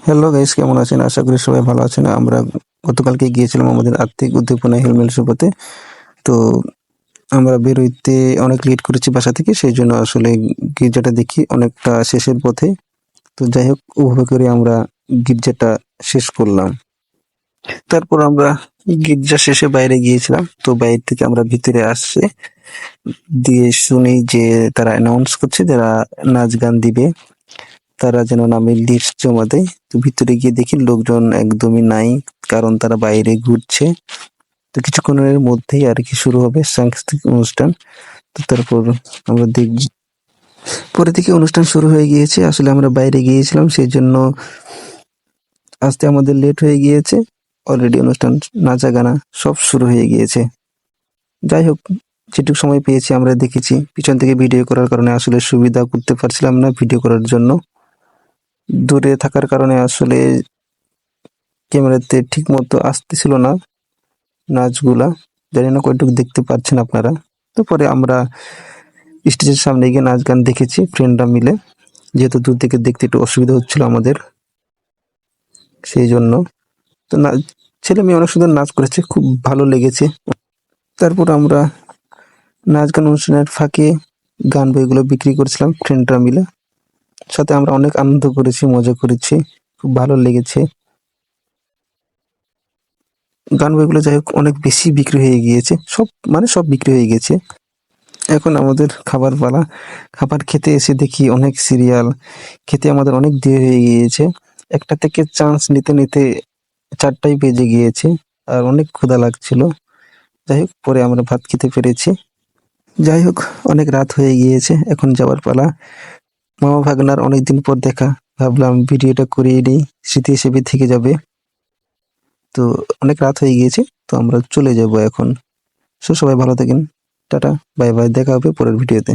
Hello guys, কেমন আছেন? আশা করি সবাই ভালো আছেন। আমরা গতকালকে গিয়েছিলাম আমাদের আর্থিক উদ্দীপনা হিলমেল শোতে। তো আমরা বের হইতে অনেক লেট করেছি বাসা থেকে, সেই জন্য আসলে গির্জাটা দেখি অনেকটা শেষের পথে। তো যাই হোক, ওভাবে করে আমরা গির্জাটা শেষ করলাম। তারপর আমরা গির্জা শেষে বাইরে গিয়েছিলাম। তো বাইরে থেকে আমরা ভিতরে আসছে দিয়ে শুনি যে তারা অ্যানাউন্স করছে যারা নাচ গান দিবে তারা যেন নামের লিস্ট জমা দেয়। তো ভিতরে গিয়ে দেখি লোকজন একদমই নাই, কারণ তারা বাইরে ঘুরছে। তো কিছুক্ষণের মধ্যেই আর কি শুরু হবে সাংস্কৃতিক অনুষ্ঠান। তো তারপর আমরা দেখি পরে থেকে অনুষ্ঠান শুরু হয়ে গিয়েছে। আসলে আমরা বাইরে গিয়েছিলাম, সেই জন্য আসতে আমাদের লেট হয়ে গিয়েছে। অলরেডি অনুষ্ঠান, নাচা গানা সব শুরু হয়ে গিয়েছে। যাই হোক, যেটুকু সময় পেয়েছি আমরা দেখেছি। পিছন থেকে ভিডিও করার কারণে আসলে সুবিধা করতে পারছিলাম না ভিডিও করার জন্য। দূরে থাকার কারণে আসলে ক্যামেরাতে ঠিক মতো আসতেছিল না নাচগুলা। জানি না কয়টুকু দেখতে পাচ্ছেন আপনারা। তো পরে আমরা স্টেজের সামনে গিয়ে নাচ গান দেখেছি ফ্রেন্ডরা মিলে, যেহেতু দূর থেকে দেখতে একটু অসুবিধা হচ্ছিল আমাদের, সেই জন্য। তো ছেলে মেয়ে অনেক সুন্দর নাচ করেছে, খুব ভালো লেগেছে। তারপর আমরা নাচ গান অনুষ্ঠানের ফাঁকে গান বইগুলো বিক্রি করছিলাম ফ্রেন্ডরা মিলে। সাথে আমরা অনেক আনন্দ করেছি, মজা করেছি, খুব ভালো লেগেছে। গান বইগুলো যাই হোক অনেক বেশি বিক্রি হয়ে গিয়েছে, সব মানে সব বিক্রি হয়ে গেছে। এখন আমাদের খাবার পালা। খাবার খেতে এসে দেখি অনেক সিরিয়াল, খেতে আমাদের অনেক দেরি হয়ে গিয়েছে। একটা থেকে চান্স নিতে নিতে 4টাই বেজে গিয়েছে, আর অনেক ক্ষুধা লাগছিল। যাই হোক, পরে আমরা ভাত খেতে পেরেছি। যাই হোক, অনেক রাত হয়ে গিয়েছে, এখন যাওয়ার পালা। মামা ভাগ্নার অনেকদিন পর দেখা, ভাবলাম ভিডিওটা করিয়ে নিই, স্মৃতি হিসেবে থেকে যাবে। তো অনেক রাত হয়ে গিয়েছে, তো আমরা চলে যাব এখন। সো সবাই ভালো থাকেন, টাটা, বাই বাই, দেখা হবে পরের ভিডিওতে।